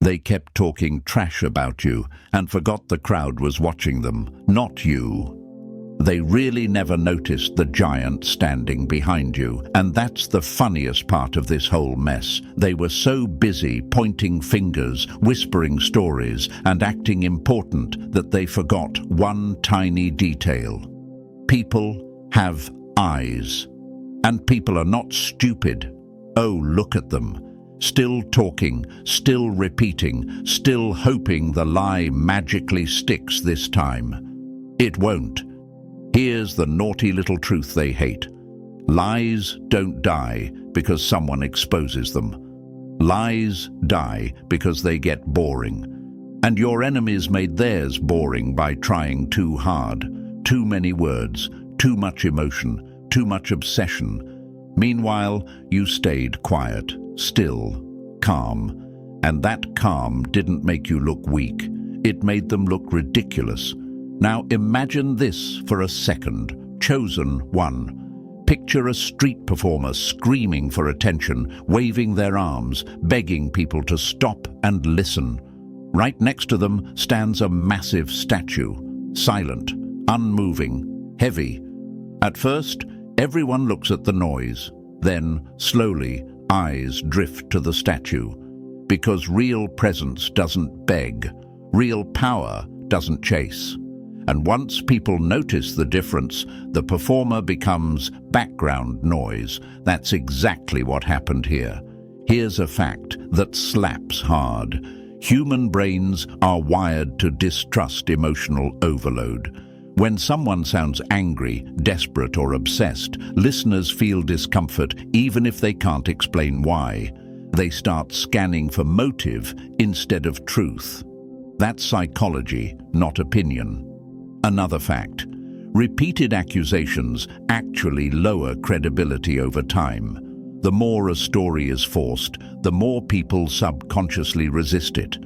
They kept talking trash about you and forgot the crowd was watching them, not you. They really never noticed the giant standing behind you, and that's the funniest part of this whole mess. They were so busy pointing fingers, whispering stories, and acting important that they forgot one tiny detail. People have eyes. And people are not stupid. Oh, look at them. Still talking, still repeating, still hoping the lie magically sticks this time. It won't. Here's the naughty little truth they hate. Lies don't die because someone exposes them. Lies die because they get boring. And your enemies made theirs boring by trying too hard. Too many words, too much emotion, too much obsession. Meanwhile, you stayed quiet, still, calm. And that calm didn't make you look weak. It made them look ridiculous. Now imagine this for a second. Chosen one. Picture a street performer screaming for attention, waving their arms, begging people to stop and listen. Right next to them stands a massive statue, silent, unmoving, heavy. At first, everyone looks at the noise. Then, slowly, eyes drift to the statue. Because real presence doesn't beg. Real power doesn't chase. And once people notice the difference, the performer becomes background noise. That's exactly what happened here. Here's a fact that slaps hard. Human brains are wired to distrust emotional overload. When someone sounds angry, desperate, or obsessed, listeners feel discomfort even if they can't explain why. They start scanning for motive instead of truth. That's psychology, not opinion. Another fact. Repeated accusations actually lower credibility over time. The more a story is forced, the more people subconsciously resist it.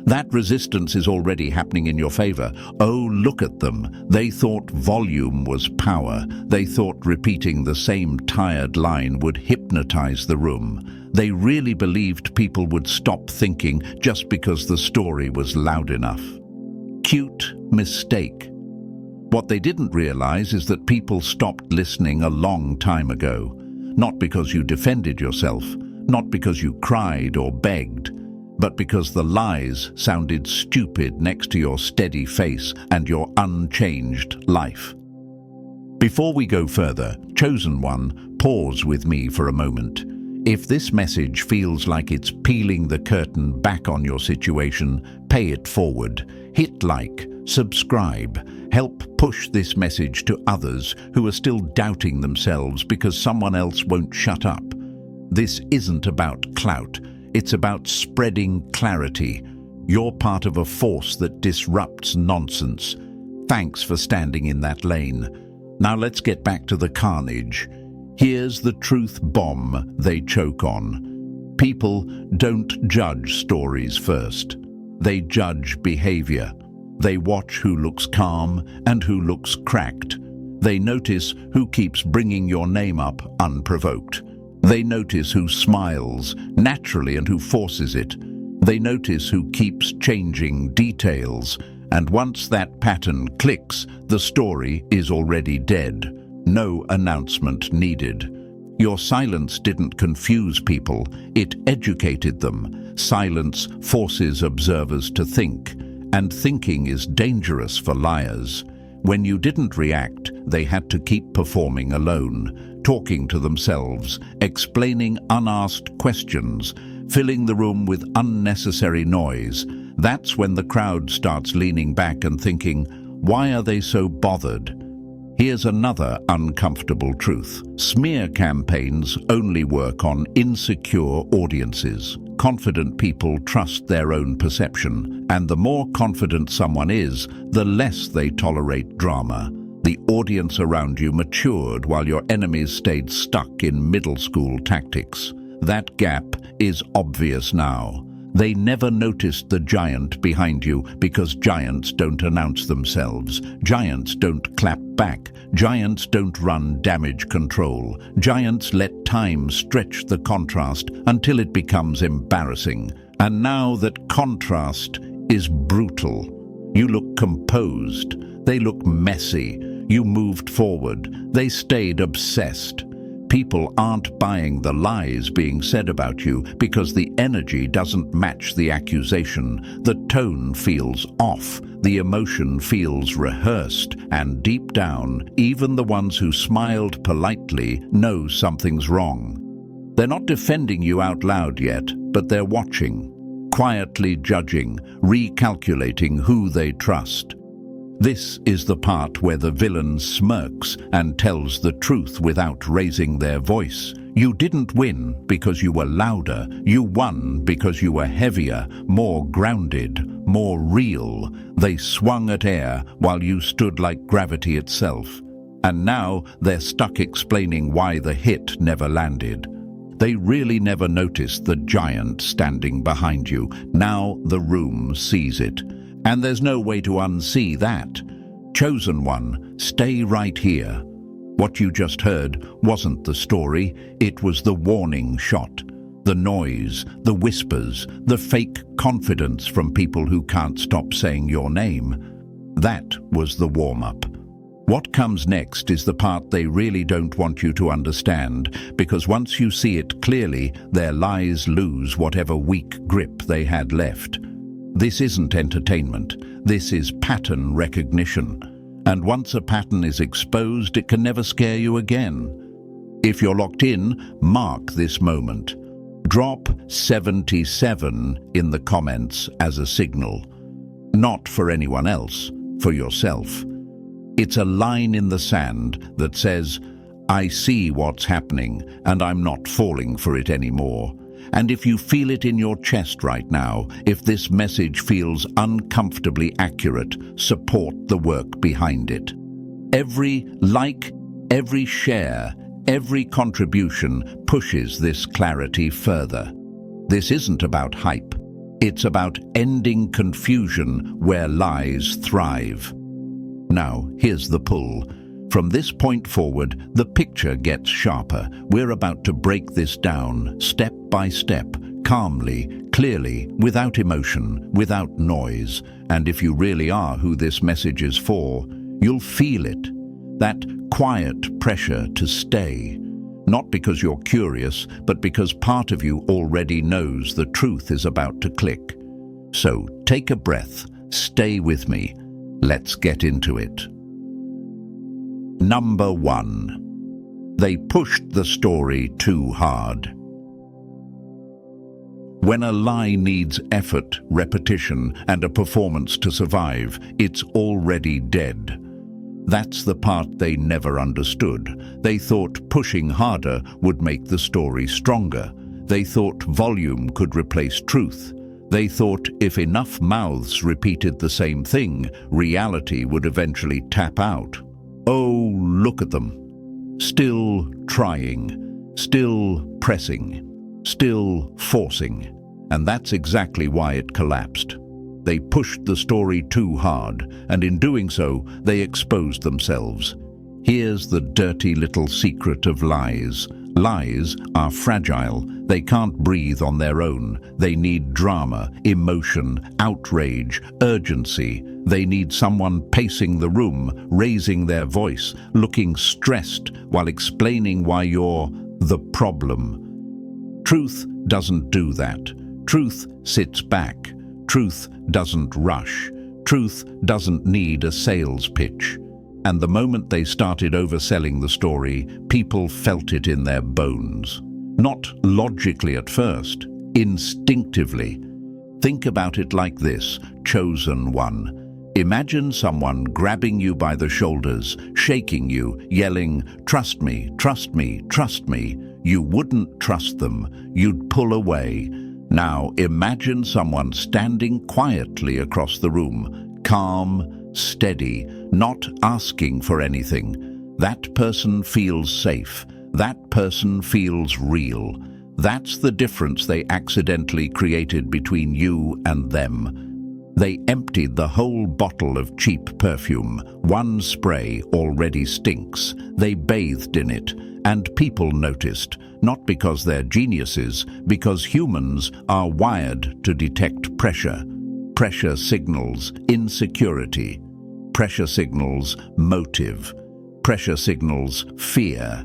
That resistance is already happening in your favor. Oh, look at them. They thought volume was power. They thought repeating the same tired line would hypnotize the room. They really believed people would stop thinking just because the story was loud enough. Cute mistake. What they didn't realize is that people stopped listening a long time ago. Not because you defended yourself, not because you cried or begged, but because the lies sounded stupid next to your steady face and your unchanged life. Before we go further, Chosen One, pause with me for a moment. If this message feels like it's peeling the curtain back on your situation, pay it forward. Hit like, subscribe, help push this message to others who are still doubting themselves because someone else won't shut up. This isn't about clout. It's about spreading clarity. You're part of a force that disrupts nonsense. Thanks for standing in that lane. Now let's get back to the carnage. Here's the truth bomb they choke on. People don't judge stories first. They judge behavior. They watch who looks calm and who looks cracked. They notice who keeps bringing your name up unprovoked. They notice who smiles naturally and who forces it. They notice who keeps changing details. And once that pattern clicks, the story is already dead. No announcement needed. Your silence didn't confuse people, it educated them. Silence forces observers to think, and thinking is dangerous for liars. When you didn't react, they had to keep performing alone, talking to themselves, explaining unasked questions, filling the room with unnecessary noise. That's when the crowd starts leaning back and thinking, why are they so bothered? Here's another uncomfortable truth. Smear campaigns only work on insecure audiences. Confident people trust their own perception, and the more confident someone is, the less they tolerate drama. The audience around you matured while your enemies stayed stuck in middle school tactics. That gap is obvious now. They never noticed the giant behind you because giants don't announce themselves. Giants don't clap back. Giants don't run damage control. Giants let time stretch the contrast until it becomes embarrassing. And now that contrast is brutal. You look composed. They look messy. You moved forward. They stayed obsessed. People aren't buying the lies being said about you because the energy doesn't match the accusation. The tone feels off. The emotion feels rehearsed. And deep down, even the ones who smiled politely know something's wrong. They're not defending you out loud yet, but they're watching, quietly judging, recalculating who they trust. This is the part where the villain smirks and tells the truth without raising their voice. You didn't win because you were louder. You won because you were heavier, more grounded, more real. They swung at air while you stood like gravity itself. And now they're stuck explaining why the hit never landed. They really never noticed the giant standing behind you. Now the room sees it. And there's no way to unsee that. Chosen one, stay right here. What you just heard wasn't the story, it was the warning shot. The noise, the whispers, the fake confidence from people who can't stop saying your name. That was the warm-up. What comes next is the part they really don't want you to understand, because once you see it clearly, their lies lose whatever weak grip they had left. This isn't entertainment. This is pattern recognition. And once a pattern is exposed, it can never scare you again. If you're locked in, mark this moment. Drop 77 in the comments as a signal. Not for anyone else, for yourself. It's a line in the sand that says, I see what's happening and I'm not falling for it anymore. And if you feel it in your chest right now, if this message feels uncomfortably accurate, support the work behind it. Every like, every share, every contribution pushes this clarity further. This isn't about hype. It's about ending confusion where lies thrive. Now, here's the pull. From this point forward, the picture gets sharper. We're about to break this down, step by step, calmly, clearly, without emotion, without noise. And if you really are who this message is for, you'll feel it. That quiet pressure to stay. Not because you're curious, but because part of you already knows the truth is about to click. So take a breath, stay with me. Let's get into it. Number 1. They pushed the story too hard. When a lie needs effort, repetition, and a performance to survive, it's already dead. That's the part they never understood. They thought pushing harder would make the story stronger. They thought volume could replace truth. They thought if enough mouths repeated the same thing, reality would eventually tap out. Oh, look at them. Still trying, still pressing, still forcing. And that's exactly why it collapsed. They pushed the story too hard, and in doing so, they exposed themselves. Here's the dirty little secret of lies. Lies are fragile. They can't breathe on their own. They need drama, emotion, outrage, urgency. They need someone pacing the room, raising their voice, looking stressed while explaining why you're the problem. Truth doesn't do that. Truth sits back. Truth doesn't rush. Truth doesn't need a sales pitch. And the moment they started overselling the story, people felt it in their bones. Not logically at first, instinctively. Think about it like this, chosen one. Imagine someone grabbing you by the shoulders, shaking you, yelling, "Trust me, trust me, trust me." You wouldn't trust them. You'd pull away. Now imagine someone standing quietly across the room, calm, steady, not asking for anything. That person feels safe. That person feels real. That's the difference they accidentally created between you and them. They emptied the whole bottle of cheap perfume. One spray already stinks. They bathed in it, and people noticed, not because they're geniuses, because humans are wired to detect pressure. Pressure signals insecurity. Pressure signals motive. Pressure signals fear.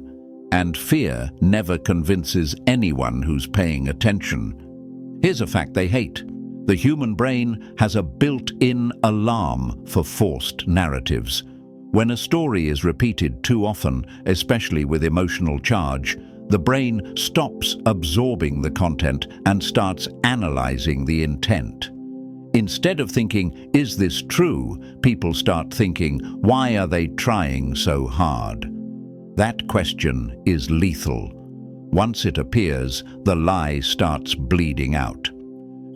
And fear never convinces anyone who's paying attention. Here's a fact they hate. The human brain has a built-in alarm for forced narratives. When a story is repeated too often, especially with emotional charge, the brain stops absorbing the content and starts analyzing the intent. Instead of thinking, "Is this true?" people start thinking, "Why are they trying so hard?" That question is lethal. Once it appears, the lie starts bleeding out.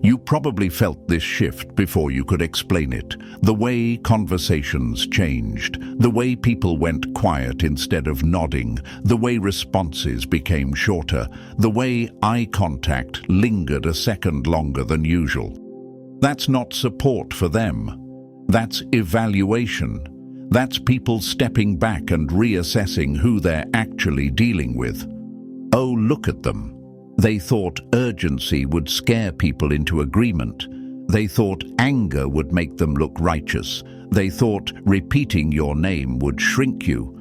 You probably felt this shift before you could explain it. The way conversations changed, the way people went quiet instead of nodding, the way responses became shorter, the way eye contact lingered a second longer than usual. That's not support for them. That's evaluation. That's people stepping back and reassessing who they're actually dealing with. Oh, look at them. They thought urgency would scare people into agreement. They thought anger would make them look righteous. They thought repeating your name would shrink you.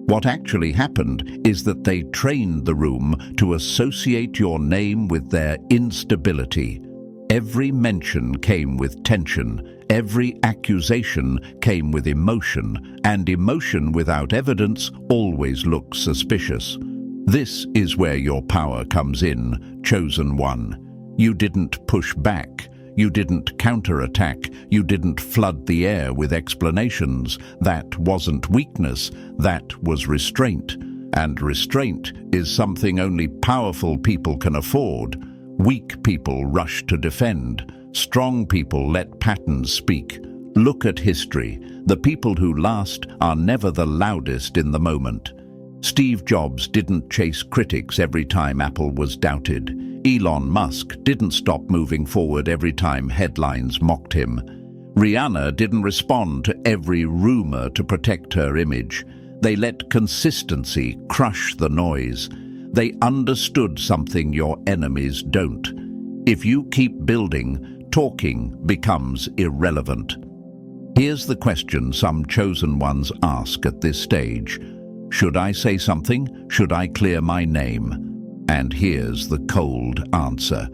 What actually happened is that they trained the room to associate your name with their instability. Every mention came with tension. Every accusation came with emotion, and emotion without evidence always looks suspicious. This is where your power comes in, chosen one. You didn't push back. You didn't counterattack. You didn't flood the air with explanations. That wasn't weakness. That was restraint. And restraint is something only powerful people can afford. Weak people rush to defend. Strong people let patterns speak. Look at history. The people who last are never the loudest in the moment. Steve Jobs didn't chase critics every time Apple was doubted. Elon Musk didn't stop moving forward every time headlines mocked him. Rihanna didn't respond to every rumor to protect her image. They let consistency crush the noise. They understood something your enemies don't. If you keep building, talking becomes irrelevant. Here's the question some chosen ones ask at this stage. Should I say something? Should I clear my name? And here's the cold answer.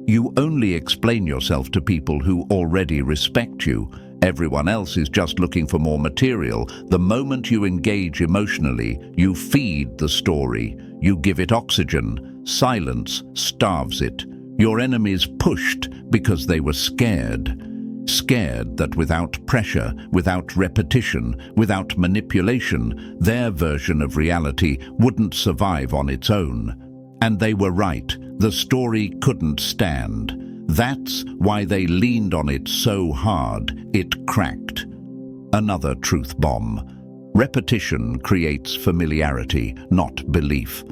You only explain yourself to people who already respect you. Everyone else is just looking for more material. The moment you engage emotionally, you feed the story. You give it oxygen. Silence starves it. Your enemies pushed because they were scared. Scared that without pressure, without repetition, without manipulation, their version of reality wouldn't survive on its own. And they were right. The story couldn't stand. That's why they leaned on it so hard, it cracked. Another truth bomb. Repetition creates familiarity, not belief.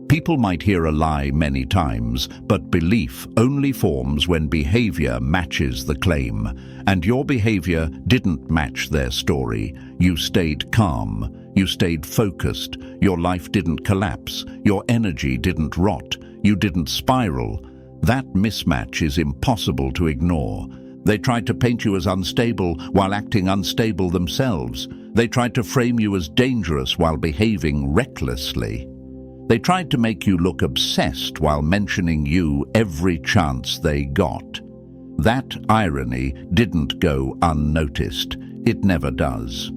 People might hear a lie many times, but belief only forms when behavior matches the claim. And your behavior didn't match their story. You stayed calm. You stayed focused. Your life didn't collapse. Your energy didn't rot. You didn't spiral. That mismatch is impossible to ignore. They tried to paint you as unstable while acting unstable themselves. They tried to frame you as dangerous while behaving recklessly. They tried to make you look obsessed while mentioning you every chance they got. That irony didn't go unnoticed. It never does.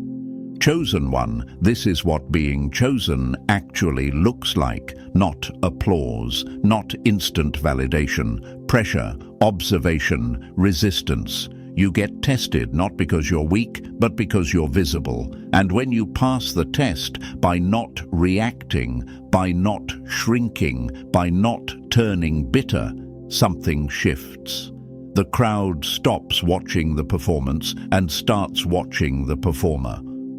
Chosen one, this is what being chosen actually looks like. Not applause, not instant validation, pressure, observation, resistance. You get tested not because you're weak, but because you're visible. And when you pass the test by not reacting, by not shrinking, by not turning bitter, something shifts. The crowd stops watching the performance and starts watching the performer.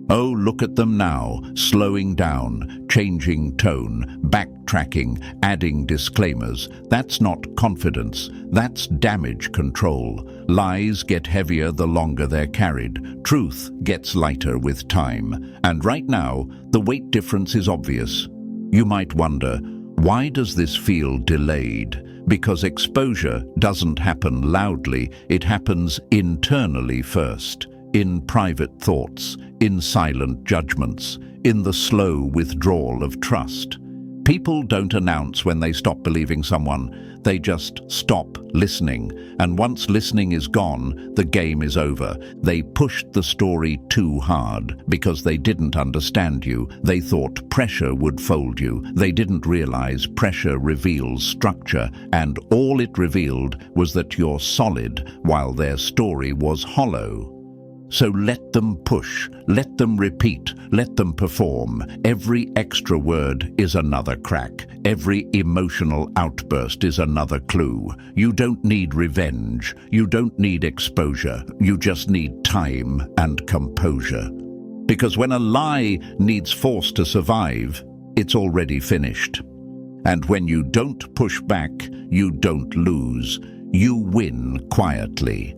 Oh, look at them now, slowing down, changing tone, backtracking, adding disclaimers. That's not confidence, that's damage control. Lies get heavier the longer they're carried. Truth gets lighter with time. And right now, the weight difference is obvious. You might wonder, why does this feel delayed? Because exposure doesn't happen loudly, it happens internally first. In private thoughts, in silent judgments, in the slow withdrawal of trust. People don't announce when they stop believing someone, they just stop listening. And once listening is gone, the game is over. They pushed the story too hard because they didn't understand you. They thought pressure would fold you. They didn't realize pressure reveals structure, and all it revealed was that you're solid while their story was hollow. So let them push, let them repeat, let them perform. Every extra word is another crack. Every emotional outburst is another clue. You don't need revenge. You don't need exposure. You just need time and composure. Because when a lie needs force to survive, it's already finished. And when you don't push back, you don't lose. You win quietly.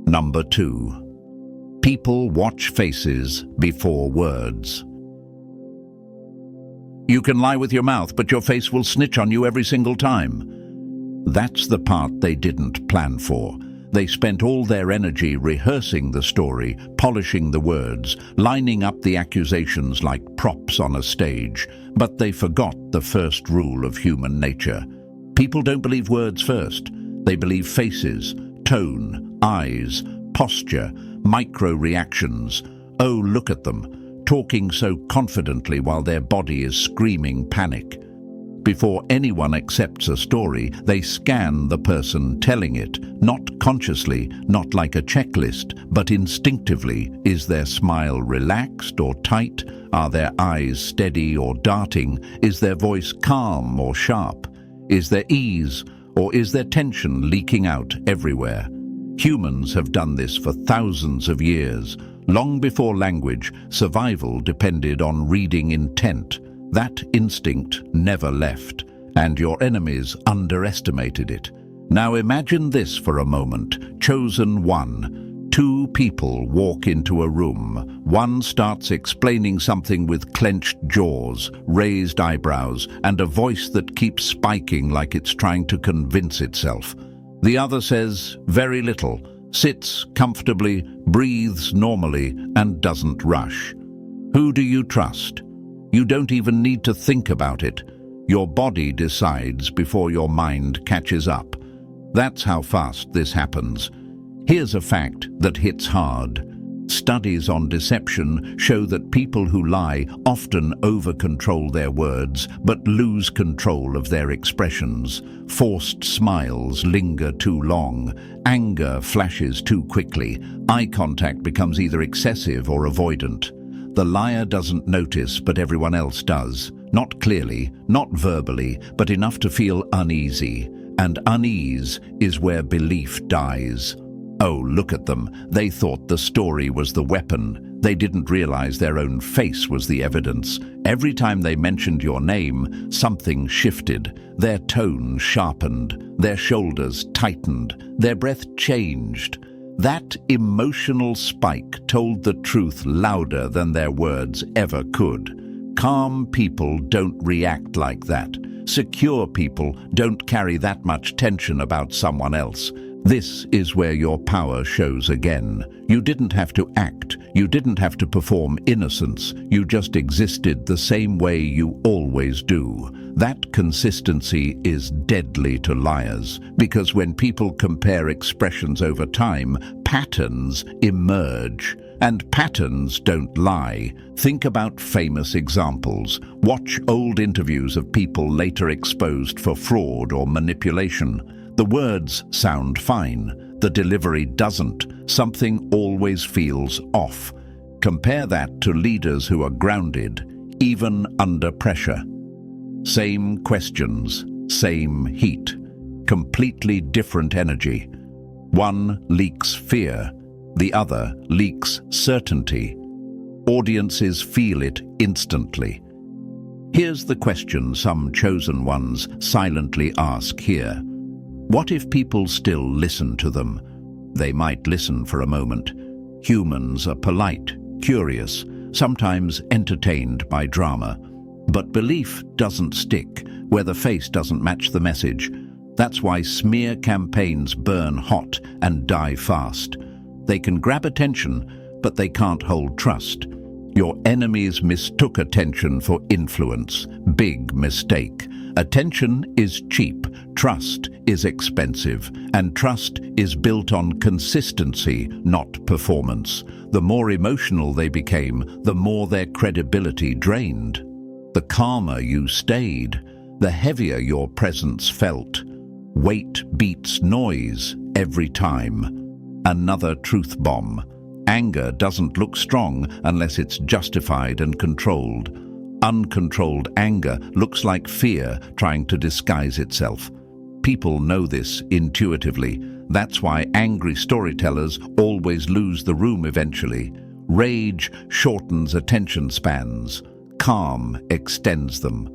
Number 2. People watch faces before words. You can lie with your mouth, but your face will snitch on you every single time. That's the part they didn't plan for. They spent all their energy rehearsing the story, polishing the words, lining up the accusations like props on a stage. But they forgot the first rule of human nature. People don't believe words first. They believe faces, tone, eyes, posture, micro-reactions. Oh, look at them, talking so confidently while their body is screaming panic. Before anyone accepts a story, they scan the person telling it, not consciously, not like a checklist, but instinctively. Is their smile relaxed or tight? Are their eyes steady or darting? Is their voice calm or sharp? Is there ease, or is there tension leaking out everywhere? Humans have done this for thousands of years. Long before language, survival depended on reading intent. That instinct never left, and your enemies underestimated it. Now imagine this for a moment. Chosen one. 2 people walk into a room. One starts explaining something with clenched jaws, raised eyebrows, and a voice that keeps spiking like it's trying to convince itself. The other says very little, sits comfortably, breathes normally, and doesn't rush. Who do you trust? You don't even need to think about it. Your body decides before your mind catches up. That's how fast this happens. Here's a fact that hits hard. Studies on deception show that people who lie often over-control their words, but lose control of their expressions. Forced smiles linger too long. Anger flashes too quickly. Eye contact becomes either excessive or avoidant. The liar doesn't notice, but everyone else does. Not clearly, not verbally, but enough to feel uneasy. And unease is where belief dies. Oh, look at them. They thought the story was the weapon. They didn't realize their own face was the evidence. Every time they mentioned your name, something shifted. Their tone sharpened. Their shoulders tightened. Their breath changed. That emotional spike told the truth louder than their words ever could. Calm people don't react like that. Secure people don't carry that much tension about someone else. This is where your power shows again. You didn't have to act. You didn't have to perform innocence. You just existed the same way you always do. That consistency is deadly to liars, because when people compare expressions over time, patterns emerge. And patterns don't lie. Think about famous examples. Watch old interviews of people later exposed for fraud or manipulation. The words sound fine. The delivery doesn't. Something always feels off. Compare that to leaders who are grounded, even under pressure. Same questions, same heat. Completely different energy. One leaks fear. The other leaks certainty. Audiences feel it instantly. Here's the question some chosen ones silently ask here. What if people still listen to them? They might listen for a moment. Humans are polite, curious, sometimes entertained by drama. But belief doesn't stick where the face doesn't match the message. That's why smear campaigns burn hot and die fast. They can grab attention, but they can't hold trust. Your enemies mistook attention for influence. Big mistake. Attention is cheap, trust is expensive, and trust is built on consistency, not performance. The more emotional they became, the more their credibility drained. The calmer you stayed, the heavier your presence felt. Weight beats noise every time. Another truth bomb. Anger doesn't look strong unless it's justified and controlled. Uncontrolled anger looks like fear trying to disguise itself. People know this intuitively. That's why angry storytellers always lose the room eventually. Rage shortens attention spans. Calm extends them.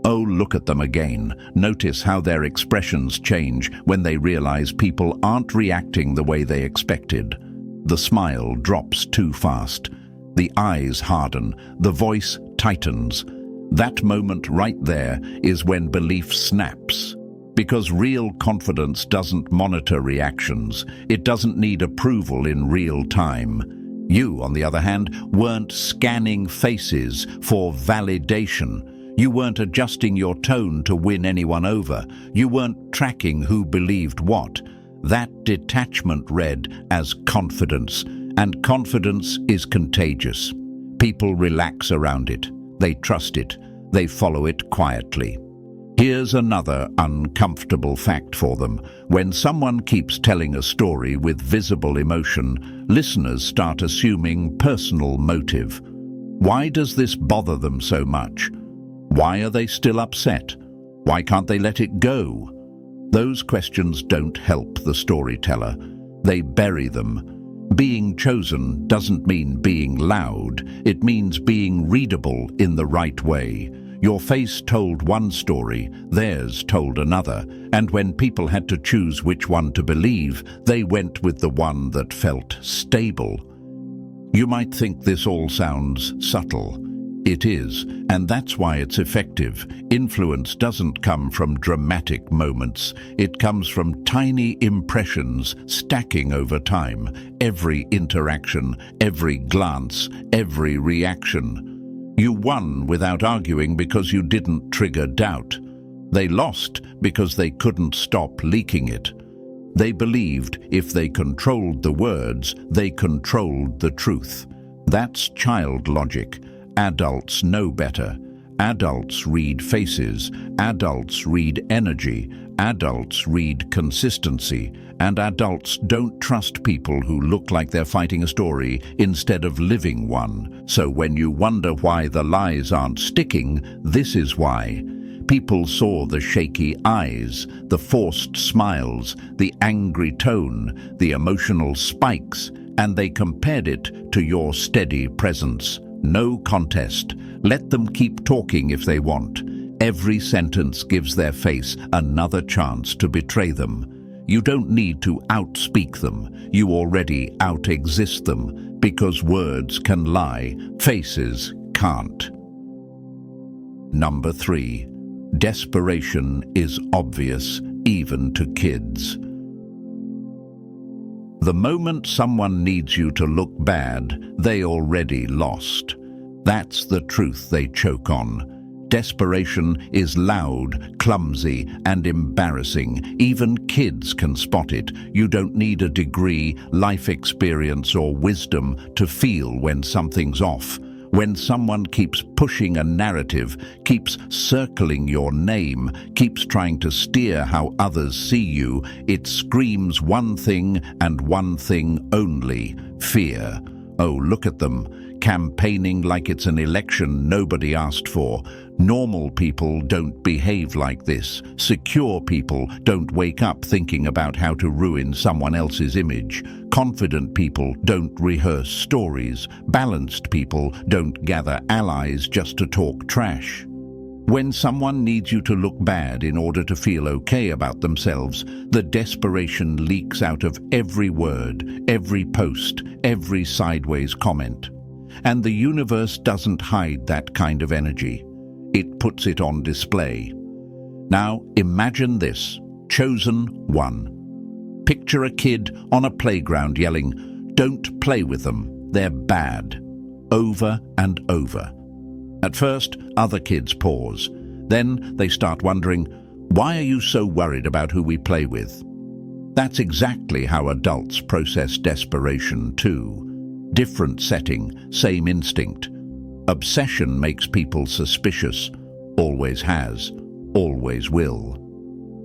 Oh, look at them again. Notice how their expressions change when they realize people aren't reacting the way they expected. The smile drops too fast. The eyes harden. The voice tightens. That moment right there is when belief snaps. Because real confidence doesn't monitor reactions. It doesn't need approval in real time. You, on the other hand, weren't scanning faces for validation. You weren't adjusting your tone to win anyone over. You weren't tracking who believed what. That detachment read as confidence, and confidence is contagious. People relax around it. They trust it. They follow it quietly. Here's another uncomfortable fact for them. When someone keeps telling a story with visible emotion, listeners start assuming personal motive. Why does this bother them so much? Why are they still upset? Why can't they let it go? Those questions don't help the storyteller. They bury them. Being chosen doesn't mean being loud. It means being readable in the right way. Your face told one story, theirs told another, and when people had to choose which one to believe, they went with the one that felt stable. You might think this all sounds subtle. It is, and that's why it's effective. Influence doesn't come from dramatic moments. It comes from tiny impressions stacking over time. Every interaction, every glance, every reaction. You won without arguing because you didn't trigger doubt. They lost because they couldn't stop leaking it. They believed if they controlled the words, they controlled the truth. That's child logic. Adults know better. Adults read faces. Adults read energy. Adults read consistency. And adults don't trust people who look like they're fighting a story instead of living one. So when you wonder why the lies aren't sticking, this is why. People saw the shaky eyes, the forced smiles, the angry tone, the emotional spikes, and they compared it to your steady presence. No contest. Let them keep talking if they want. Every sentence gives their face another chance to betray them. You don't need to outspeak them. You already out-exist them, because words can lie, faces can't. Number 3. Desperation is obvious, even to kids. The moment someone needs you to look bad, they already lost. That's the truth they choke on. Desperation is loud, clumsy, and embarrassing. Even kids can spot it. You don't need a degree, life experience, or wisdom to feel when something's off. When someone keeps pushing a narrative, keeps circling your name, keeps trying to steer how others see you, it screams one thing and one thing only: fear. Oh, look at them. campaigning like it's an election nobody asked for. Normal people don't behave like this. Secure people don't wake up thinking about how to ruin someone else's image. Confident people don't rehearse stories. Balanced people don't gather allies just to talk trash. When someone needs you to look bad in order to feel okay about themselves, the desperation leaks out of every word, every post, every sideways comment. And the universe doesn't hide that kind of energy. It puts it on display. Now imagine this, chosen one. Picture a kid on a playground yelling, "Don't play with them, they're bad," over and over. At first, other kids pause. Then they start wondering, "Why are you so worried about who we play with?" That's exactly how adults process desperation too. Different setting, same instinct. Obsession makes people suspicious. Always has, always will.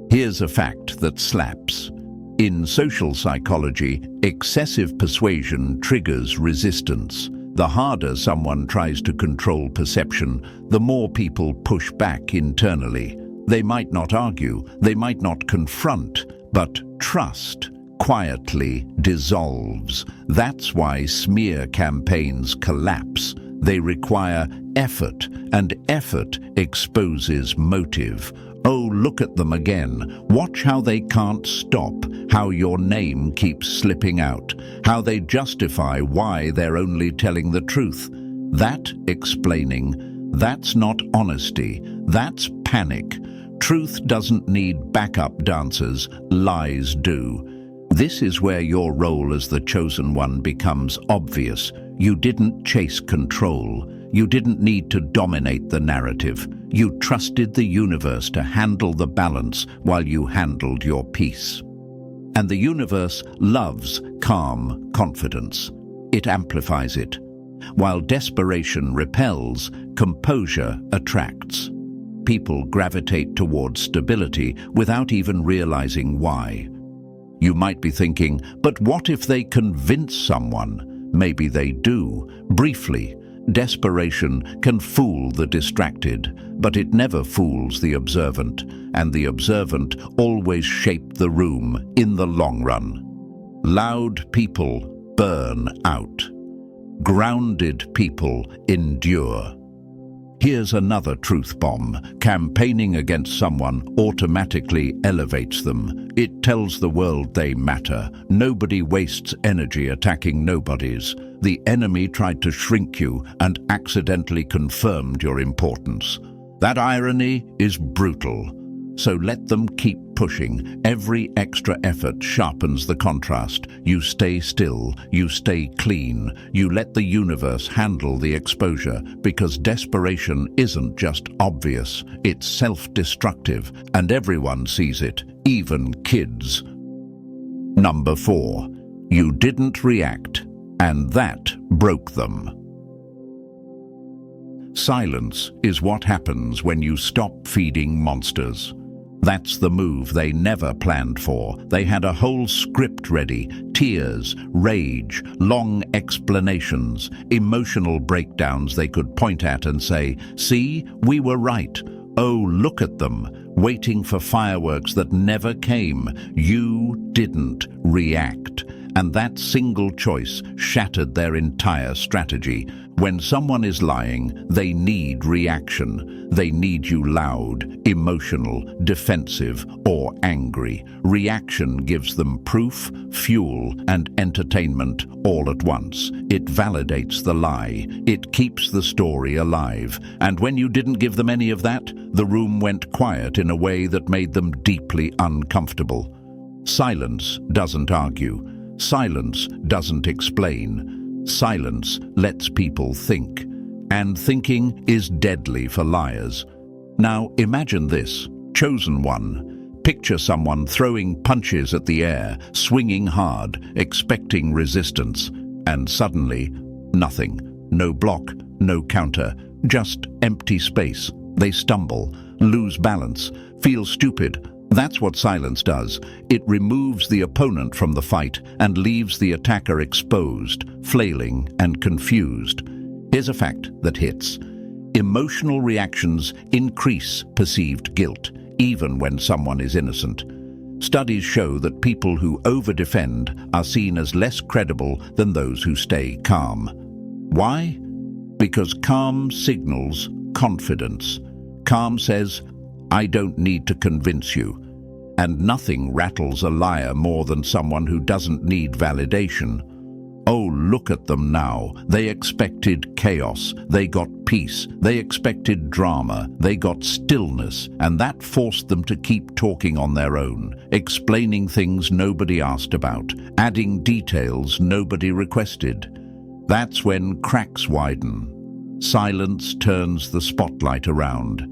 Here's a fact that slaps. In social psychology, excessive persuasion triggers resistance. The harder someone tries to control perception, the more people push back internally. They might not argue, they might not confront, but trust quietly dissolves. That's why smear campaigns collapse. They require effort, and effort exposes motive. Oh, look at them again. Watch how they can't stop, how your name keeps slipping out, how they justify why they're only telling the truth. That explaining, that's not honesty, that's panic. Truth doesn't need backup dancers, lies do. This is where your role as the chosen one becomes obvious. You didn't chase control. You didn't need to dominate the narrative. You trusted the universe to handle the balance while you handled your peace. And the universe loves calm confidence. It amplifies it. While desperation repels, composure attracts. People gravitate towards stability without even realizing why. You might be thinking, but what if they convince someone? Maybe they do. Briefly, desperation can fool the distracted, but it never fools the observant, and the observant always shape the room in the long run. Loud people burn out. Grounded people endure. Here's another truth bomb. Campaigning against someone automatically elevates them. It tells the world they matter. Nobody wastes energy attacking nobodies. The enemy tried to shrink you and accidentally confirmed your importance. That irony is brutal. So let them keep pushing. Every extra effort sharpens the contrast. You stay still, you stay clean, you let the universe handle the exposure, because desperation isn't just obvious, it's self-destructive, and everyone sees it, even kids. Number 4. You didn't react, and that broke them. Silence is what happens when you stop feeding monsters. That's the move they never planned for. They had a whole script ready. Tears, rage, long explanations, emotional breakdowns they could point at and say, "See, we were right. Oh, look at them, waiting for fireworks that never came. You didn't react." And that single choice shattered their entire strategy. When someone is lying, they need reaction. They need you loud, emotional, defensive, or angry. Reaction gives them proof, fuel, and entertainment all at once. It validates the lie. It keeps the story alive. And when you didn't give them any of that, the room went quiet in a way that made them deeply uncomfortable. Silence doesn't argue. Silence doesn't explain. Silence lets people think. And thinking is deadly for liars. Now imagine this. Chosen one. Picture someone throwing punches at the air, swinging hard, expecting resistance. And suddenly, nothing. No block, no counter, just empty space. They stumble, lose balance, feel stupid. That's what silence does. It removes the opponent from the fight and leaves the attacker exposed, flailing, and confused. Here's a fact that hits. Emotional reactions increase perceived guilt, even when someone is innocent. Studies show that people who over-defend are seen as less credible than those who stay calm. Why? Because calm signals confidence. Calm says, "I don't need to convince you." And nothing rattles a liar more than someone who doesn't need validation. Oh, look at them now. They expected chaos. They got peace. They expected drama. They got stillness. And that forced them to keep talking on their own, explaining things nobody asked about, adding details nobody requested. That's when cracks widen. Silence turns the spotlight around.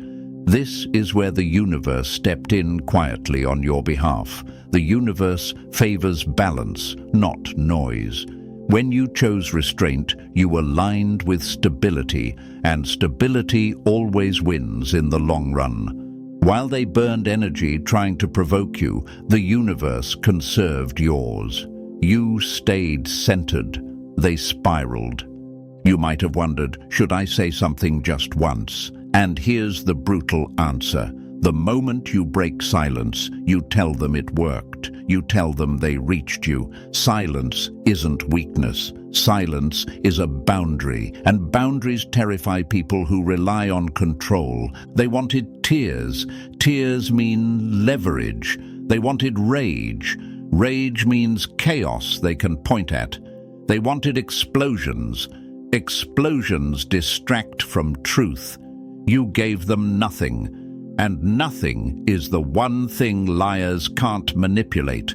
This is where the universe stepped in quietly on your behalf. The universe favors balance, not noise. When you chose restraint, you aligned with stability, and stability always wins in the long run. While they burned energy trying to provoke you, the universe conserved yours. You stayed centered. They spiraled. You might have wondered, should I say something just once? And here's the brutal answer. The moment you break silence, you tell them it worked. You tell them they reached you. Silence isn't weakness. Silence is a boundary, and boundaries terrify people who rely on control. They wanted tears. Tears mean leverage. They wanted rage. Rage means chaos they can point at. They wanted explosions. Explosions distract from truth. You gave them nothing, and nothing is the one thing liars can't manipulate.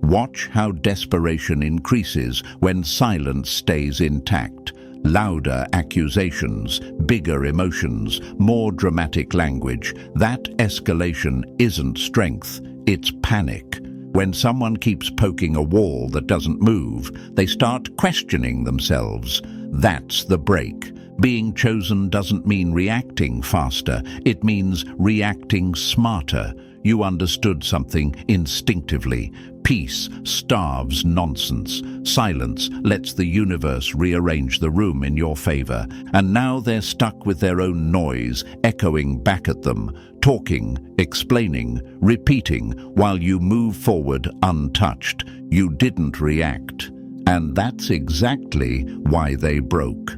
Watch how desperation increases when silence stays intact. Louder accusations, bigger emotions, more dramatic language. That escalation isn't strength, it's panic. When someone keeps poking a wall that doesn't move, they start questioning themselves. That's the break. Being chosen doesn't mean reacting faster. It means reacting smarter. You understood something instinctively. Peace starves nonsense. Silence lets the universe rearrange the room in your favor. And now they're stuck with their own noise, echoing back at them, talking, explaining, repeating, while you move forward untouched. You didn't react. And that's exactly why they broke.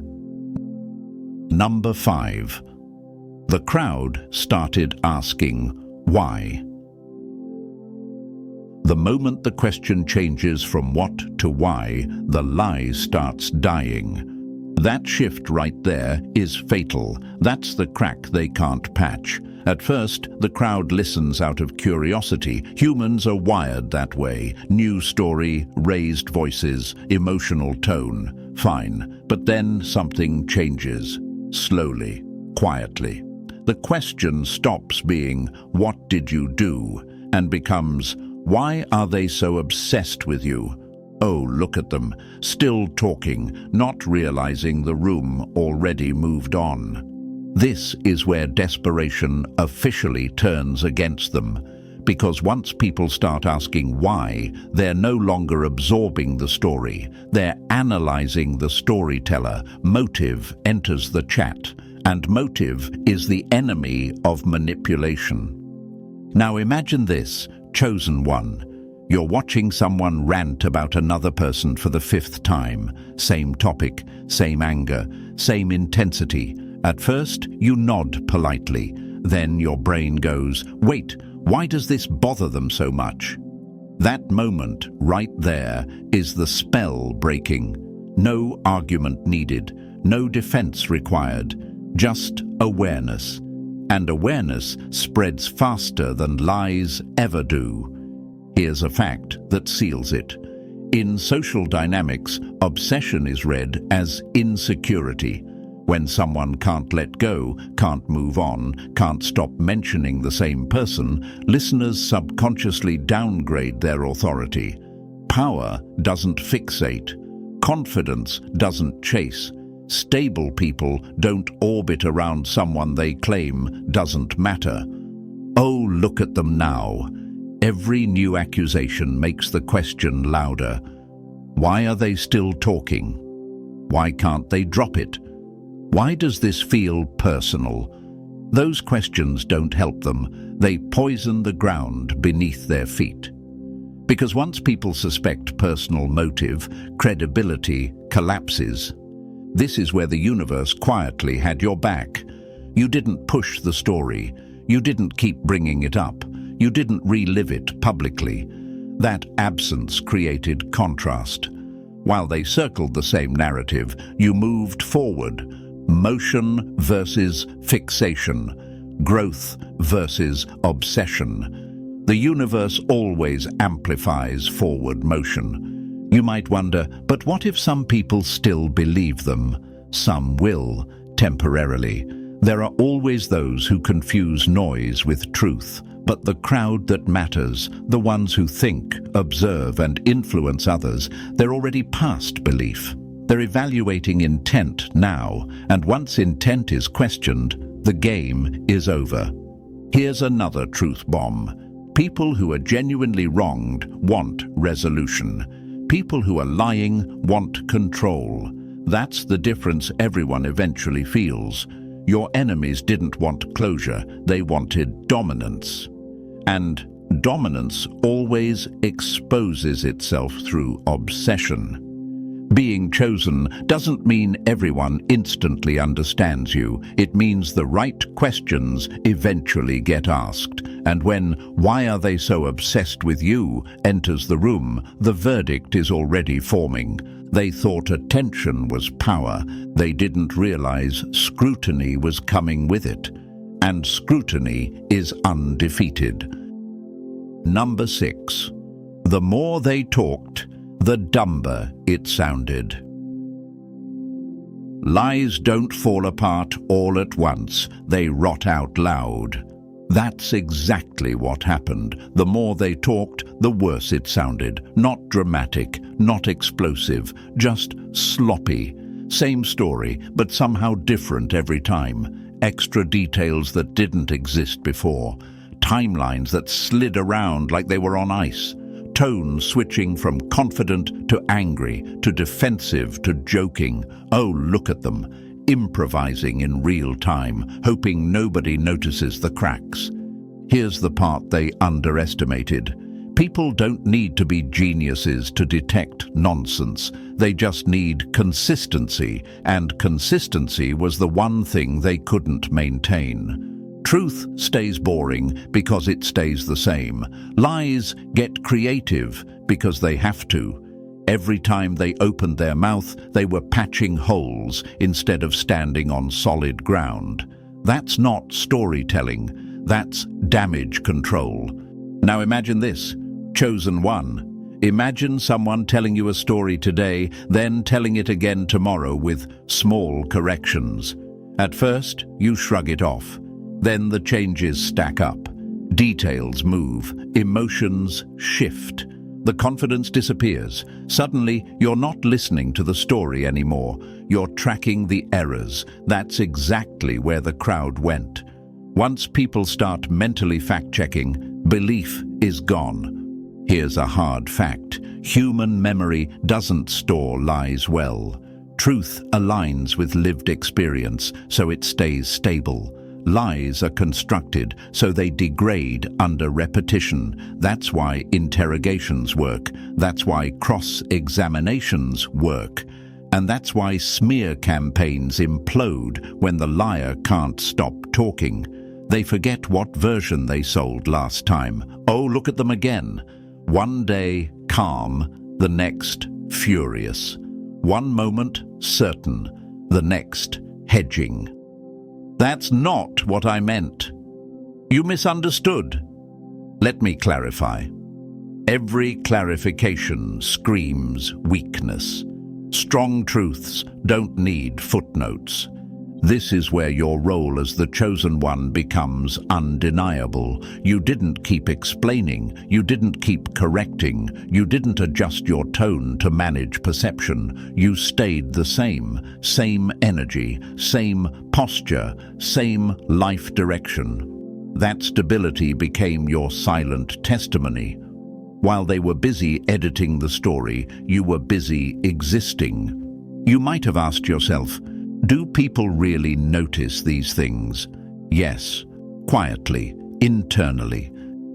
Number 5. The crowd started asking, why? The moment the question changes from what to why, the lie starts dying. That shift right there is fatal. That's the crack they can't patch. At first, the crowd listens out of curiosity. Humans are wired that way. New story, raised voices, emotional tone. Fine. But then something changes. Slowly, quietly. The question stops being, "What did you do?" and becomes, "Why are they so obsessed with you?" Oh, look at them, still talking, not realizing the room already moved on. This is where desperation officially turns against them. Because once people start asking why, they're no longer absorbing the story. They're analyzing the storyteller. Motive enters the chat, and motive is the enemy of manipulation. Now imagine this, chosen one. You're watching someone rant about another person for the 5th time. Same topic, same anger, same intensity. At first, you nod politely. Then your brain goes, wait, why does this bother them so much? That moment, right there, is the spell breaking. No argument needed, no defense required, just awareness. And awareness spreads faster than lies ever do. Here's a fact that seals it. In social dynamics, obsession is read as insecurity. When someone can't let go, can't move on, can't stop mentioning the same person, listeners subconsciously downgrade their authority. Power doesn't fixate. Confidence doesn't chase. Stable people don't orbit around someone they claim doesn't matter. Oh, look at them now. Every new accusation makes the question louder. Why are they still talking? Why can't they drop it? Why does this feel personal? Those questions don't help them. They poison the ground beneath their feet. Because once people suspect personal motive, credibility collapses. This is where the universe quietly had your back. You didn't push the story. You didn't keep bringing it up. You didn't relive it publicly. That absence created contrast. While they circled the same narrative, you moved forward. Motion versus fixation. Growth versus obsession. The universe always amplifies forward motion. You might wonder, but what if some people still believe them? Some will, temporarily. There are always those who confuse noise with truth. But the crowd that matters, the ones who think, observe, and influence others, they're already past belief. They're evaluating intent now, and once intent is questioned, the game is over. Here's another truth bomb. People who are genuinely wronged want resolution. People who are lying want control. That's the difference everyone eventually feels. Your enemies didn't want closure, they wanted dominance. And dominance always exposes itself through obsession. Being chosen doesn't mean everyone instantly understands you. It means the right questions eventually get asked. And when "why are they so obsessed with you" enters the room, the verdict is already forming. They thought attention was power. They didn't realize scrutiny was coming with it. And scrutiny is undefeated. Number 6. The more they talked, the dumber it sounded. Lies don't fall apart all at once. They rot out loud. That's exactly what happened. The more they talked, the worse it sounded. Not dramatic, not explosive, just sloppy. Same story, but somehow different every time. Extra details that didn't exist before. Timelines that slid around like they were on ice. Tone switching from confident to angry, to defensive to joking. Oh, look at them. Improvising in real time, hoping nobody notices the cracks. Here's the part they underestimated. People don't need to be geniuses to detect nonsense. They just need consistency, and consistency was the one thing they couldn't maintain. Truth stays boring because it stays the same. Lies get creative because they have to. Every time they opened their mouth, they were patching holes instead of standing on solid ground. That's not storytelling. That's damage control. Now imagine this. Chosen one. Imagine someone telling you a story today, then telling it again tomorrow with small corrections. At first, you shrug it off. Then the changes stack up. Details move. Emotions shift. The confidence disappears. Suddenly, you're not listening to the story anymore. You're tracking the errors. That's exactly where the crowd went. Once people start mentally fact-checking, belief is gone. Here's a hard fact. Human memory doesn't store lies well. Truth aligns with lived experience, so it stays stable. Lies are constructed, so they degrade under repetition. That's why interrogations work. That's why cross-examinations work. And that's why smear campaigns implode when the liar can't stop talking. They forget what version they sold last time. Oh, look at them again. One day, calm, the next, furious. One moment, certain, the next, hedging. That's not what I meant. You misunderstood. Let me clarify. Every clarification screams weakness. Strong truths don't need footnotes. This is where your role as the chosen one becomes undeniable. You didn't keep explaining. You didn't keep correcting. You didn't adjust your tone to manage perception. You stayed the same. Same energy, same posture, same life direction. That stability became your silent testimony. While they were busy editing the story, you were busy existing. You might have asked yourself, Do people really notice these things? Yes, quietly, internally.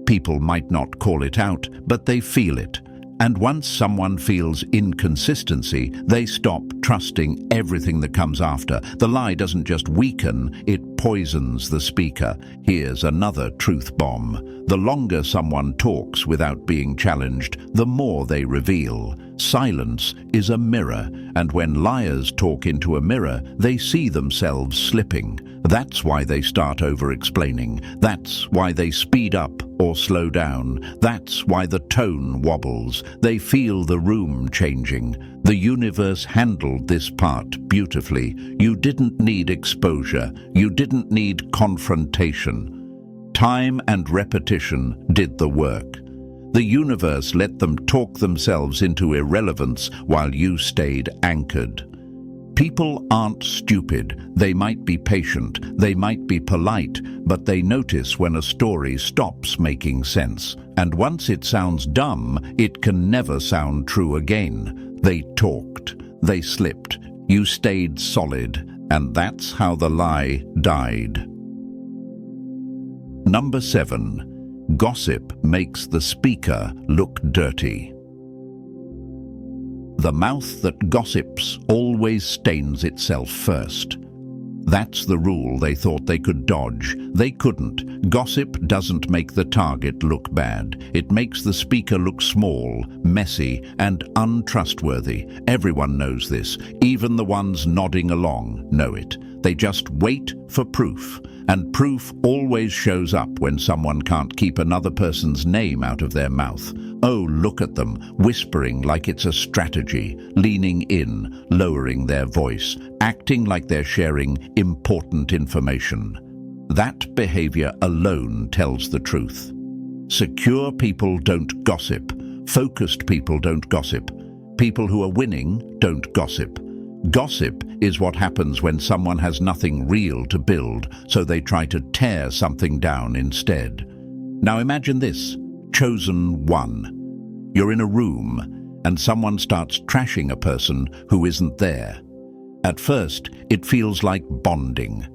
People might not call it out, but they feel it. And once someone feels inconsistency, they stop trusting everything that comes after. The lie doesn't just weaken, it poisons the speaker. Here's another truth bomb. The longer someone talks without being challenged, the more they reveal. Silence is a mirror, and when liars talk into a mirror, they see themselves slipping. That's why they start over-explaining. That's why they speed up or slow down. That's why the tone wobbles. They feel the room changing. The universe handled this part beautifully. You didn't need exposure. You didn't need confrontation. Time and repetition did the work. The universe let them talk themselves into irrelevance while you stayed anchored. People aren't stupid. They might be patient, they might be polite, but they notice when a story stops making sense. And once it sounds dumb, it can never sound true again. They talked, they slipped, you stayed solid, and that's how the lie died. Number 7. Gossip makes the speaker look dirty. The mouth that gossips always stains itself first. That's the rule they thought they could dodge. They couldn't. Gossip doesn't make the target look bad. It makes the speaker look small, messy, and untrustworthy. Everyone knows this. Even the ones nodding along know it. They just wait for proof. And proof always shows up when someone can't keep another person's name out of their mouth. Oh, look at them, whispering like it's a strategy, leaning in, lowering their voice, acting like they're sharing important information. That behavior alone tells the truth. Secure people don't gossip. Focused people don't gossip. People who are winning don't gossip. Gossip is what happens when someone has nothing real to build, so they try to tear something down instead. Now imagine this. Chosen one. You're in a room, and someone starts trashing a person who isn't there. At first, it feels like bonding.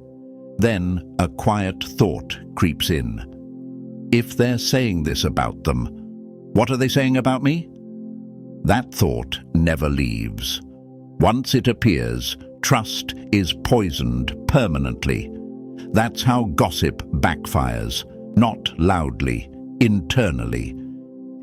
Then, a quiet thought creeps in. If they're saying this about them, what are they saying about me? That thought never leaves. Once it appears, trust is poisoned permanently. That's how gossip backfires, not loudly, internally.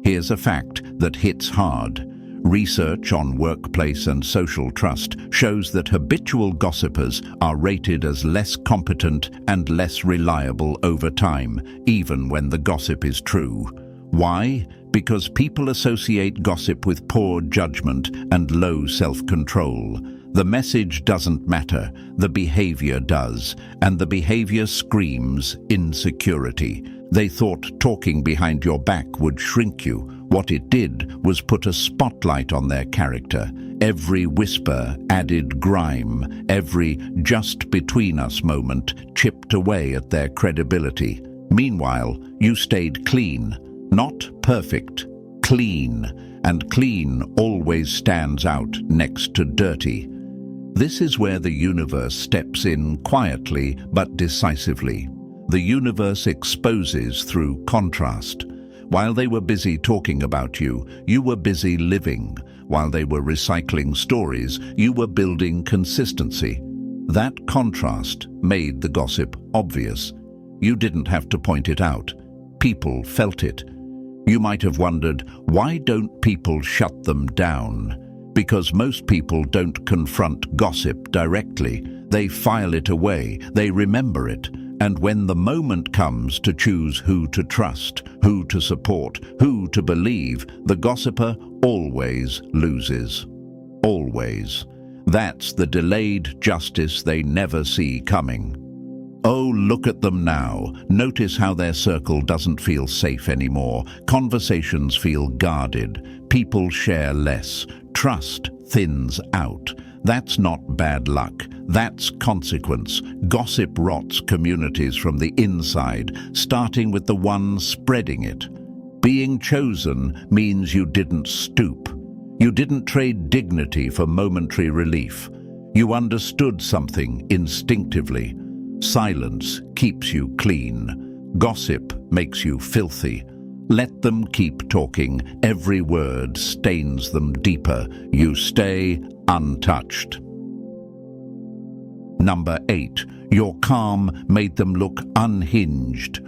Here's a fact that hits hard. Research on workplace and social trust shows that habitual gossipers are rated as less competent and less reliable over time, even when the gossip is true. Why? Because people associate gossip with poor judgment and low self-control. The message doesn't matter, the behavior does, and the behavior screams insecurity. They thought talking behind your back would shrink you. What it did was put a spotlight on their character. Every whisper added grime. Every just between us moment chipped away at their credibility. Meanwhile, you stayed clean. Not perfect, clean, and clean always stands out next to dirty. This is where the universe steps in quietly but decisively. The universe exposes through contrast. While they were busy talking about you, you were busy living. While they were recycling stories, you were building consistency. That contrast made the gossip obvious. You didn't have to point it out. People felt it. You might have wondered, why don't people shut them down? Because most people don't confront gossip directly. They file it away, they remember it, and when the moment comes to choose who to trust, who to support, who to believe, the gossiper always loses. Always. That's the delayed justice they never see coming. Oh, look at them now. Notice how their circle doesn't feel safe anymore. Conversations feel guarded. People share less. Trust thins out. That's not bad luck. That's consequence. Gossip rots communities from the inside, starting with the one spreading it. Being chosen means you didn't stoop. You didn't trade dignity for momentary relief. You understood something instinctively. Silence keeps you clean. Gossip makes you filthy. Let them keep talking. Every word stains them deeper. You stay untouched. Number 8. Your calm made them look unhinged.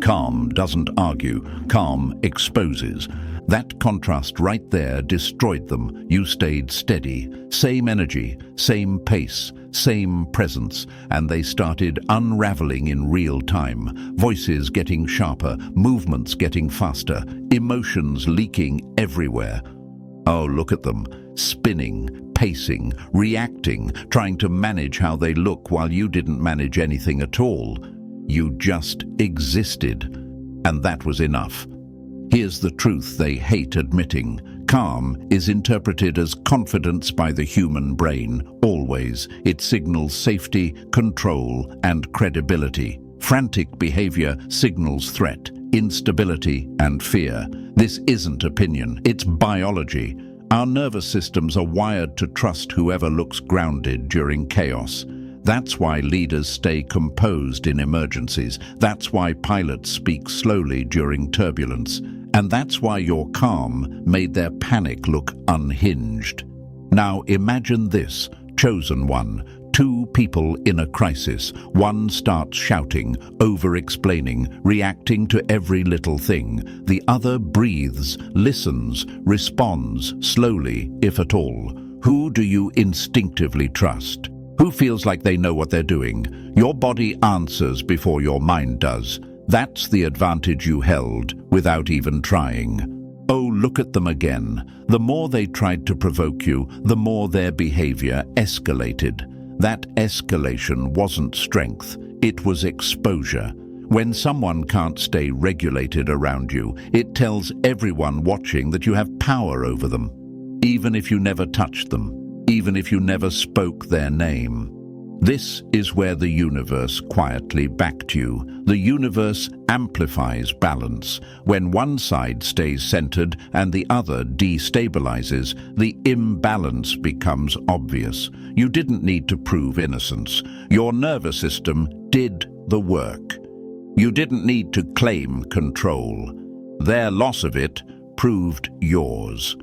Calm doesn't argue. Calm exposes. That contrast right there destroyed them. You stayed steady. Same energy, same pace, same presence, and they started unraveling in real time. Voices getting sharper, movements getting faster, emotions leaking everywhere. Oh, look at them, spinning, pacing, reacting, trying to manage how they look while you didn't manage anything at all. You just existed, and that was enough. Here's the truth they hate admitting. Calm is interpreted as confidence by the human brain, always. It signals safety, control, and credibility. Frantic behavior signals threat, instability, and fear. This isn't opinion, it's biology. Our nervous systems are wired to trust whoever looks grounded during chaos. That's why leaders stay composed in emergencies. That's why pilots speak slowly during turbulence. And that's why your calm made their panic look unhinged. Now imagine this, chosen one. 2 people in a crisis. One starts shouting, over-explaining, reacting to every little thing. The other breathes, listens, responds, slowly, if at all. Who do you instinctively trust? Who feels like they know what they're doing? Your body answers before your mind does. That's the advantage you held without even trying. Oh, look at them again. The more they tried to provoke you, the more their behavior escalated. That escalation wasn't strength, it was exposure. When someone can't stay regulated around you, it tells everyone watching that you have power over them, even if you never touched them. Even if you never spoke their name. This is where the universe quietly backed you. The universe amplifies balance. When one side stays centered and the other destabilizes, the imbalance becomes obvious. You didn't need to prove innocence. Your nervous system did the work. You didn't need to claim control. Their loss of it proved yours.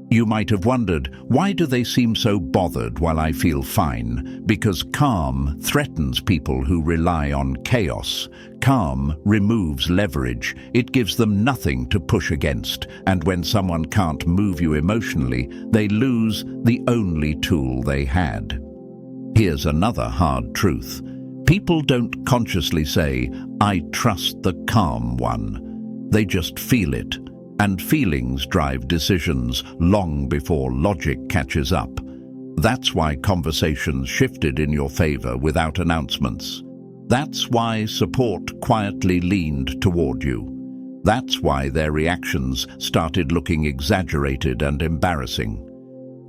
You might have wondered, why do they seem so bothered while I feel fine? Because calm threatens people who rely on chaos. Calm removes leverage. It gives them nothing to push against. And when someone can't move you emotionally, they lose the only tool they had. Here's another hard truth. People don't consciously say, I trust the calm one. They just feel it. And feelings drive decisions long before logic catches up. That's why conversations shifted in your favor without announcements. That's why support quietly leaned toward you. That's why their reactions started looking exaggerated and embarrassing.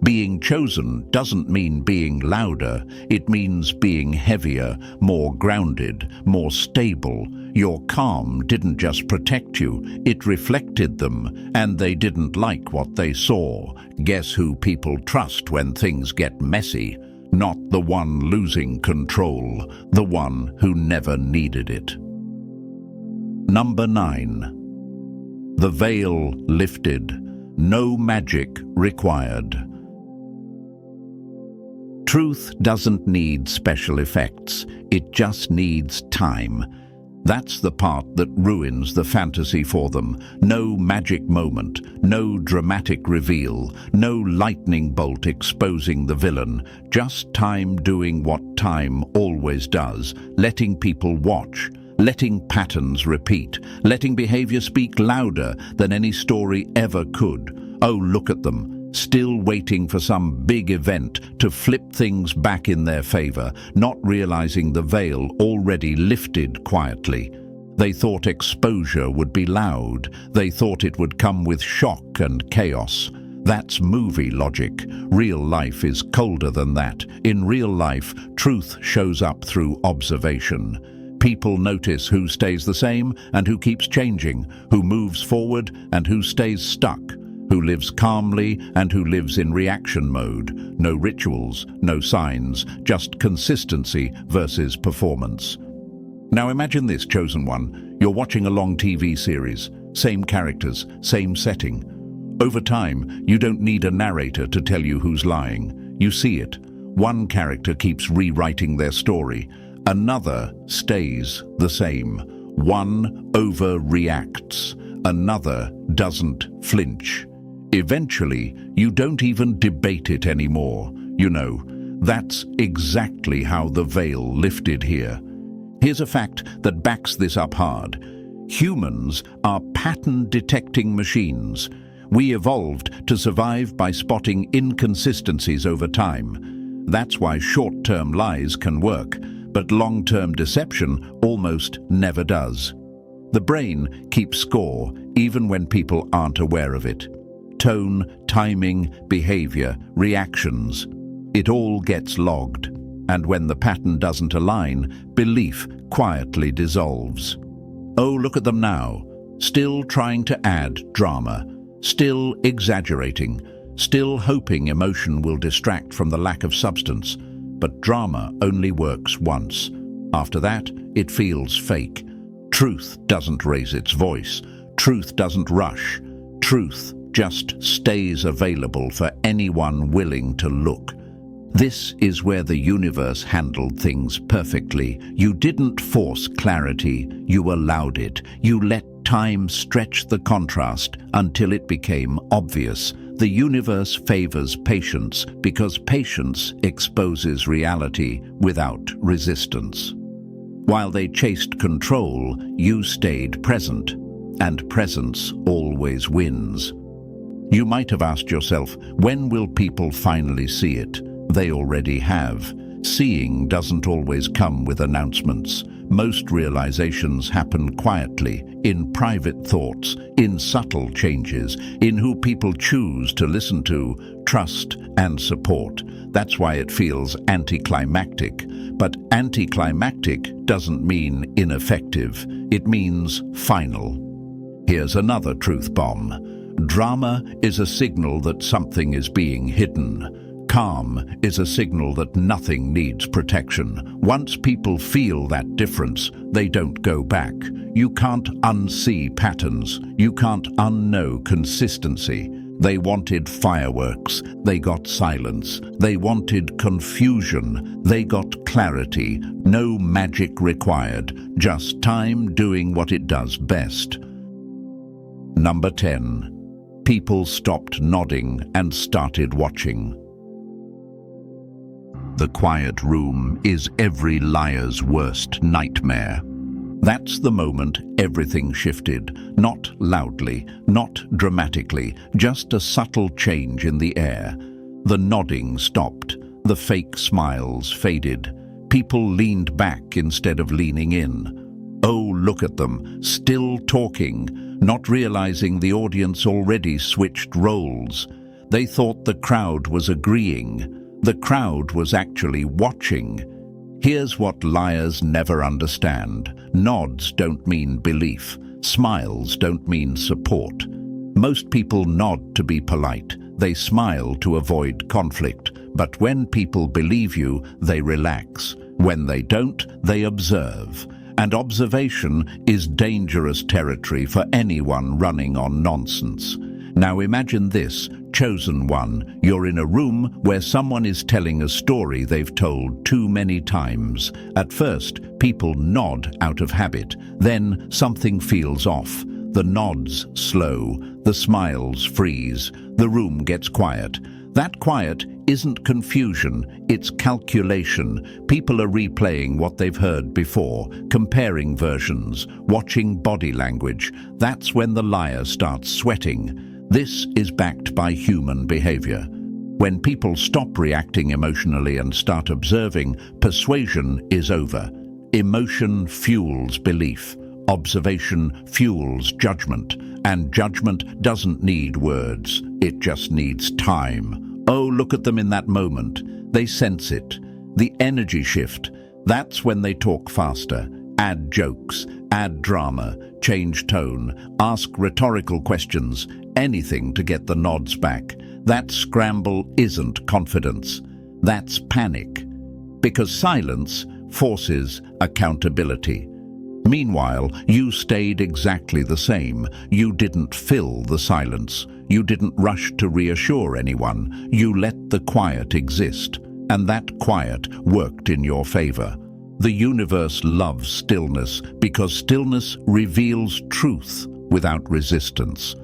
Being chosen doesn't mean being louder, it means being heavier, more grounded, more stable. Your calm didn't just protect you, it reflected them, and they didn't like what they saw. Guess who people trust when things get messy? Not the one losing control, the one who never needed it. Number 9. The veil lifted. No magic required. Truth doesn't need special effects, it just needs time. That's the part that ruins the fantasy for them. No magic moment, no dramatic reveal, no lightning bolt exposing the villain. Just time doing what time always does, letting people watch, letting patterns repeat, letting behavior speak louder than any story ever could. Oh, look at them. Still waiting for some big event to flip things back in their favor, not realizing the veil already lifted quietly. They thought exposure would be loud. They thought it would come with shock and chaos. That's movie logic. Real life is colder than that. In real life, truth shows up through observation. People notice who stays the same and who keeps changing, who moves forward and who stays stuck. who lives calmly and who lives in reaction mode. No rituals, no signs, just consistency versus performance. Now imagine this, chosen one. You're watching a long TV series, same characters, same setting. Over time, you don't need a narrator to tell you who's lying. You see it. One character keeps rewriting their story. Another stays the same. One overreacts. Another doesn't flinch. Eventually, you don't even debate it anymore. You know, that's exactly how the veil lifted here. Here's a fact that backs this up hard. Humans are pattern-detecting machines. We evolved to survive by spotting inconsistencies over time. That's why short-term lies can work, but long-term deception almost never does. The brain keeps score even when people aren't aware of it. Tone, timing, behavior, reactions. It all gets logged. And when the pattern doesn't align, belief quietly dissolves. Oh, look at them now. Still trying to add drama. Still exaggerating. Still hoping emotion will distract from the lack of substance. But drama only works once. After that, it feels fake. Truth doesn't raise its voice. Truth doesn't rush. Truth just stays available for anyone willing to look. This is where the universe handled things perfectly. You didn't force clarity, you allowed it. You let time stretch the contrast until it became obvious. The universe favors patience because patience exposes reality without resistance. While they chased control, you stayed present, and presence always wins. You might have asked yourself, when will people finally see it? They already have. Seeing doesn't always come with announcements. Most realizations happen quietly, in private thoughts, in subtle changes, in who people choose to listen to, trust, and support. That's why it feels anticlimactic. But anticlimactic doesn't mean ineffective. It means final. Here's another truth bomb. Drama is a signal that something is being hidden. Calm is a signal that nothing needs protection. Once people feel that difference, they don't go back. You can't unsee patterns. You can't unknow consistency. They wanted fireworks. They got silence. They wanted confusion. They got clarity. No magic required. Just time doing what it does best. Number 10. People stopped nodding and started watching. The quiet room is every liar's worst nightmare. That's the moment everything shifted. Not loudly, not dramatically, just a subtle change in the air. The nodding stopped. The fake smiles faded. People leaned back instead of leaning in. Oh, look at them, still talking, not realizing the audience already switched roles. They thought the crowd was agreeing. The crowd was actually watching. Here's what liars never understand. Nods don't mean belief. Smiles don't mean support. Most people nod to be polite. They smile to avoid conflict. But when people believe you, they relax. When they don't, they observe. And observation is dangerous territory for anyone running on nonsense. Now imagine this, chosen one. You're in a room where someone is telling a story they've told too many times. At first, people nod out of habit. Then something feels off. The nods slow. The smiles freeze. The room gets quiet. That quiet isn't confusion, it's calculation. People are replaying what they've heard before, comparing versions, watching body language. That's when the liar starts sweating. This is backed by human behavior. When people stop reacting emotionally and start observing, persuasion is over. Emotion fuels belief. Observation fuels judgment. And judgment doesn't need words. It just needs time. Oh, look at them in that moment. They sense it. The energy shift. That's when they talk faster. Add jokes. Add drama. Change tone. Ask rhetorical questions. anything to get the nods back. That scramble isn't confidence. That's panic. Because silence forces accountability. Meanwhile, you stayed exactly the same. You didn't fill the silence. You didn't rush to reassure anyone. You let the quiet exist, and that quiet worked in your favor. The universe loves stillness because stillness reveals truth without resistance.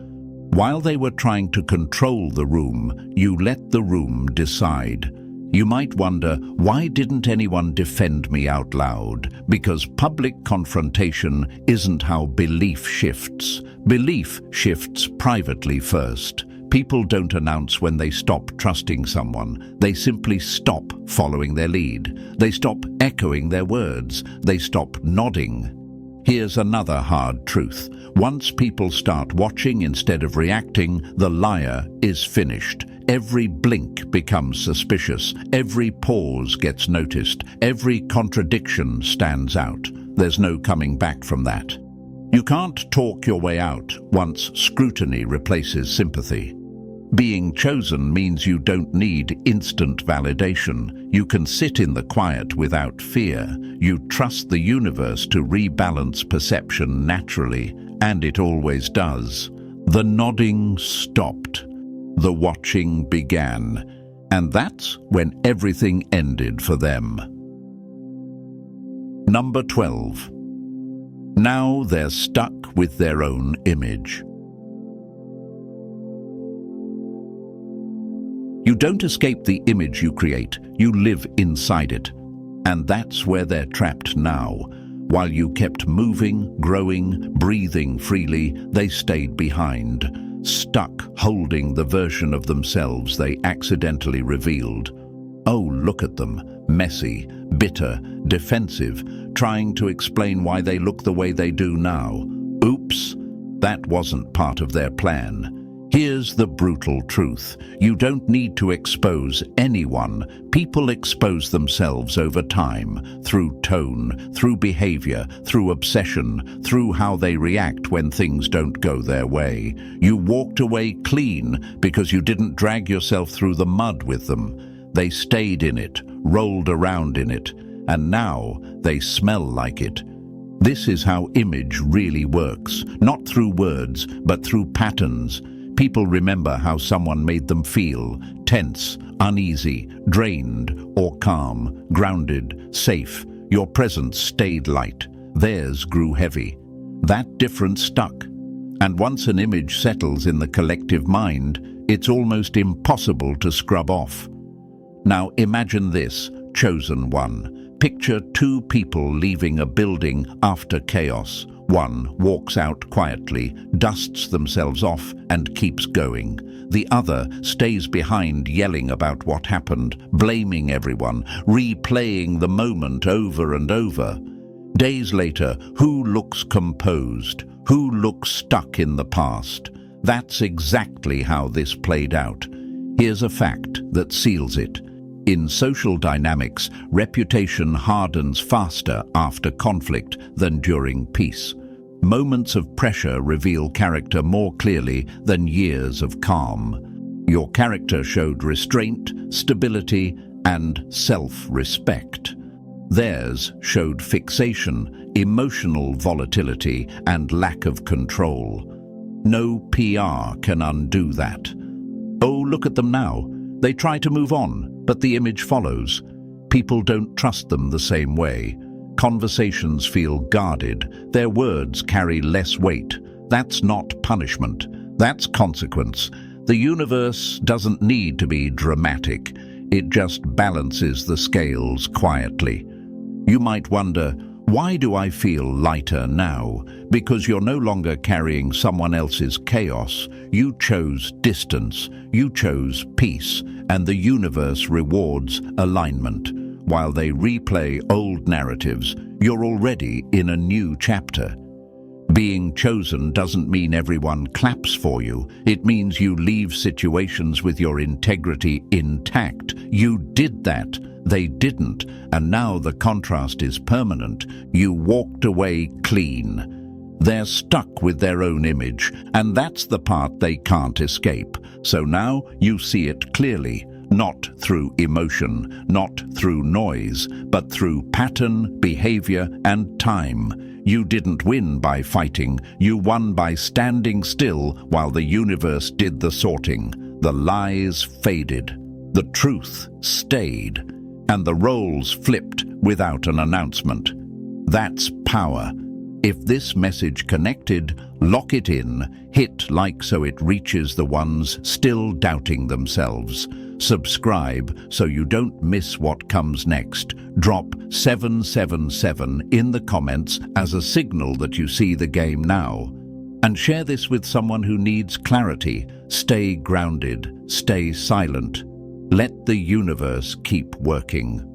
While they were trying to control the room, you let the room decide. You might wonder, why didn't anyone defend me out loud? Because public confrontation isn't how belief shifts. Belief shifts privately first. People don't announce when they stop trusting someone. They simply stop following their lead. They stop echoing their words. They stop nodding. Here's another hard truth. Once people start watching instead of reacting, the liar is finished. Every blink becomes suspicious. Every pause gets noticed. Every contradiction stands out. There's no coming back from that. You can't talk your way out once scrutiny replaces sympathy. Being chosen means you don't need instant validation. You can sit in the quiet without fear. You trust the universe to rebalance perception naturally, and it always does. The nodding stopped. The watching began. And that's when everything ended for them. Number 12. Now they're stuck with their own image. You don't escape the image you create, you live inside it. And that's where they're trapped now. While you kept moving, growing, breathing freely, they stayed behind, stuck holding the version of themselves they accidentally revealed. Oh, look at them, messy, bitter, defensive, trying to explain why they look the way they do now. Oops, that wasn't part of their plan. Here's the brutal truth. You don't need to expose anyone. People expose themselves over time, through tone, through behavior, through obsession, through how they react when things don't go their way. You walked away clean because you didn't drag yourself through the mud with them. They stayed in it, rolled around in it, and now they smell like it. This is how image really works, not through words, but through patterns. People remember how someone made them feel: tense, uneasy, drained, or calm, grounded, safe. Your presence stayed light. Theirs grew heavy. That difference stuck. And once an image settles in the collective mind, it's almost impossible to scrub off. Now imagine this, chosen one. Picture two people leaving a building after chaos. One walks out quietly, dusts themselves off, and keeps going. The other stays behind, yelling about what happened, blaming everyone, replaying the moment over and over. Days later, who looks composed? Who looks stuck in the past? That's exactly how this played out. Here's a fact that seals it. In social dynamics, reputation hardens faster after conflict than during peace. Moments of pressure reveal character more clearly than years of calm. Your character showed restraint, stability, and self-respect. Theirs showed fixation, emotional volatility, and lack of control. No PR can undo that. Oh, look at them now. They try to move on, but the image follows. People don't trust them the same way. Conversations feel guarded. Their words carry less weight. That's not punishment. That's consequence. The universe doesn't need to be dramatic. It just balances the scales quietly. You might wonder, why do I feel lighter now? Because you're no longer carrying someone else's chaos. You chose distance. You chose peace. And the universe rewards alignment. While they replay old narratives, you're already in a new chapter. Being chosen doesn't mean everyone claps for you. It means you leave situations with your integrity intact. You did that. They didn't. And now the contrast is permanent. You walked away clean. They're stuck with their own image, and that's the part they can't escape. So now you see it clearly, not through emotion, not through noise, but through pattern, behavior, and time. You didn't win by fighting, you won by standing still while the universe did the sorting. The lies faded, the truth stayed, and the roles flipped without an announcement. That's power. If this message connected, lock it in, hit like so it reaches the ones still doubting themselves. Subscribe so you don't miss what comes next. Drop 777 in the comments as a signal that you see the game now. And share this with someone who needs clarity. Stay grounded, stay silent. Let the universe keep working.